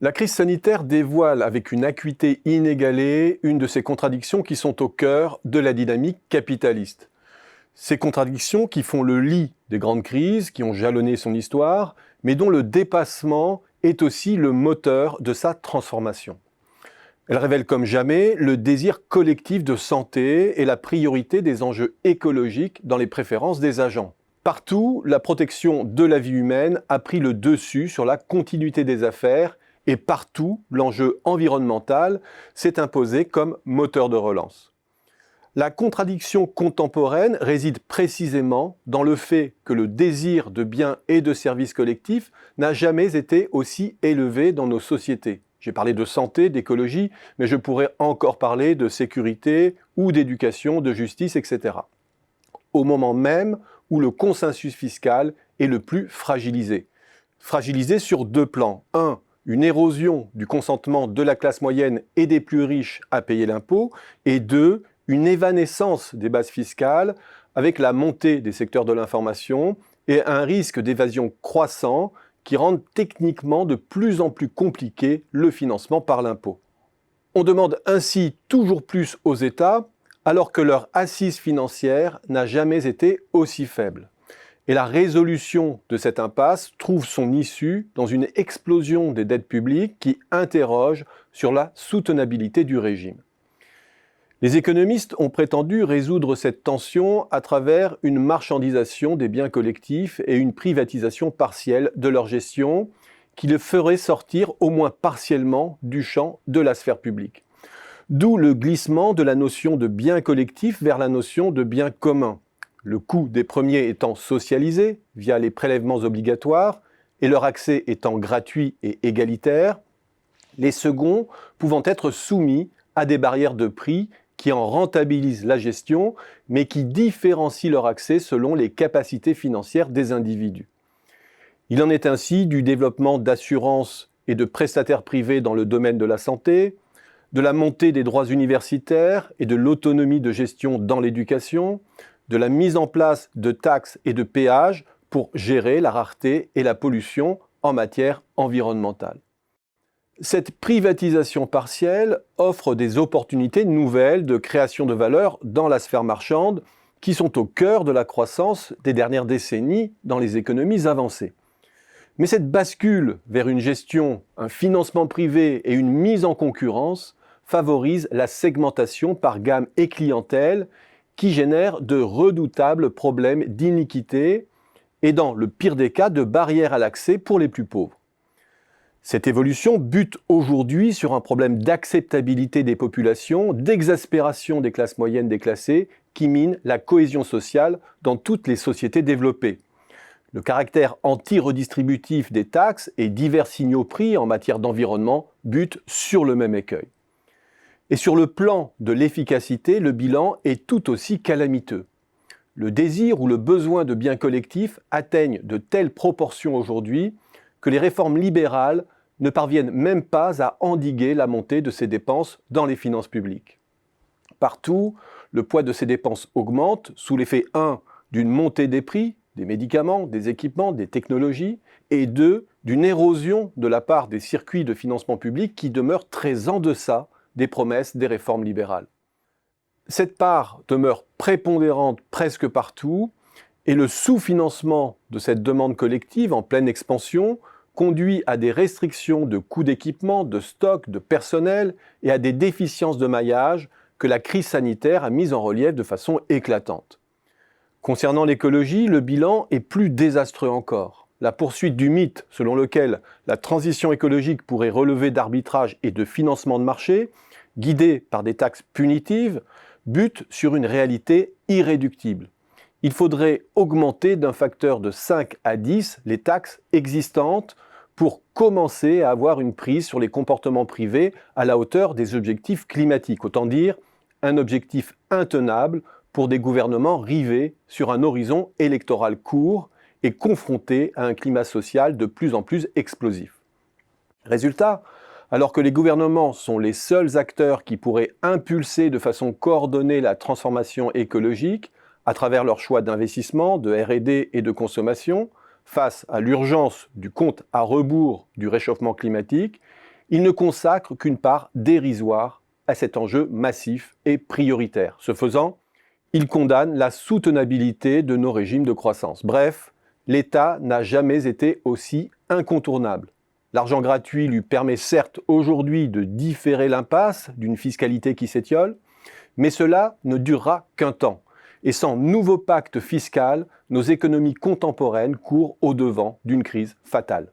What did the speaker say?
La crise sanitaire dévoile avec une acuité inégalée une de ces contradictions qui sont au cœur de la dynamique capitaliste. Ces contradictions qui font le lit des grandes crises, qui ont jalonné son histoire, mais dont le dépassement est aussi le moteur de sa transformation. Elles révèlent comme jamais le désir collectif de santé et la priorité des enjeux écologiques dans les préférences des agents. Partout, la protection de la vie humaine a pris le dessus sur la continuité des affaires et partout, l'enjeu environnemental s'est imposé comme moteur de relance. La contradiction contemporaine réside précisément dans le fait que le désir de biens et de services collectifs n'a jamais été aussi élevé dans nos sociétés. J'ai parlé de santé, d'écologie, mais je pourrais encore parler de sécurité ou d'éducation, de justice, etc. Au moment même où le consensus fiscal est le plus fragilisé. Fragilisé sur deux plans. Un, une érosion du consentement de la classe moyenne et des plus riches à payer l'impôt. Et deux, une évanescence des bases fiscales avec la montée des secteurs de l'information et un risque d'évasion croissant qui rendent techniquement de plus en plus compliqué le financement par l'impôt. On demande ainsi toujours plus aux États alors que leur assise financière n'a jamais été aussi faible. Et la résolution de cette impasse trouve son issue dans une explosion des dettes publiques qui interroge sur la soutenabilité du régime. Les économistes ont prétendu résoudre cette tension à travers une marchandisation des biens collectifs et une privatisation partielle de leur gestion qui le ferait sortir au moins partiellement du champ de la sphère publique. D'où le glissement de la notion de bien collectif vers la notion de bien commun. Le coût des premiers étant socialisé via les prélèvements obligatoires et leur accès étant gratuit et égalitaire, les seconds pouvant être soumis à des barrières de prix qui en rentabilisent la gestion, mais qui différencient leur accès selon les capacités financières des individus. Il en est ainsi du développement d'assurances et de prestataires privés dans le domaine de la santé, de la montée des droits universitaires et de l'autonomie de gestion dans l'éducation, de la mise en place de taxes et de péages pour gérer la rareté et la pollution en matière environnementale. Cette privatisation partielle offre des opportunités nouvelles de création de valeur dans la sphère marchande qui sont au cœur de la croissance des dernières décennies dans les économies avancées. Mais cette bascule vers une gestion, un financement privé et une mise en concurrence favorise la segmentation par gamme et clientèle qui génère de redoutables problèmes d'iniquité et dans le pire des cas de barrières à l'accès pour les plus pauvres. Cette évolution bute aujourd'hui sur un problème d'acceptabilité des populations, d'exaspération des classes moyennes déclassées qui mine la cohésion sociale dans toutes les sociétés développées. Le caractère anti-redistributif des taxes et divers signaux pris en matière d'environnement butent sur le même écueil. Et sur le plan de l'efficacité, le bilan est tout aussi calamiteux. Le désir ou le besoin de biens collectifs atteignent de telles proportions aujourd'hui que les réformes libérales ne parviennent même pas à endiguer la montée de ces dépenses dans les finances publiques. Partout, le poids de ces dépenses augmente sous l'effet 1 d'une montée des prix, des médicaments, des équipements, des technologies, et 2 d'une érosion de la part des circuits de financement public qui demeurent très en deçà des promesses des réformes libérales. Cette part demeure prépondérante presque partout, et le sous-financement de cette demande collective en pleine expansion conduit à des restrictions de coûts d'équipement, de stock, de personnel et à des déficiences de maillage que la crise sanitaire a mises en relief de façon éclatante. Concernant l'écologie, le bilan est plus désastreux encore. La poursuite du mythe selon lequel la transition écologique pourrait relever d'arbitrage et de financement de marché, guidée par des taxes punitives, bute sur une réalité irréductible. Il faudrait augmenter d'un facteur de 5 à 10 les taxes existantes pour commencer à avoir une prise sur les comportements privés à la hauteur des objectifs climatiques. Autant dire, un objectif intenable pour des gouvernements rivés sur un horizon électoral court et confrontés à un climat social de plus en plus explosif. Résultat, alors que les gouvernements sont les seuls acteurs qui pourraient impulser de façon coordonnée la transformation écologique à travers leurs choix d'investissement, de R&D et de consommation, face à l'urgence du compte à rebours du réchauffement climatique, il ne consacre qu'une part dérisoire à cet enjeu massif et prioritaire. Ce faisant, il condamne la soutenabilité de nos régimes de croissance. Bref, l'État n'a jamais été aussi incontournable. L'argent gratuit lui permet certes aujourd'hui de différer l'impasse d'une fiscalité qui s'étiole, mais cela ne durera qu'un temps. Et sans nouveau pacte fiscal, nos économies contemporaines courent au-devant d'une crise fatale.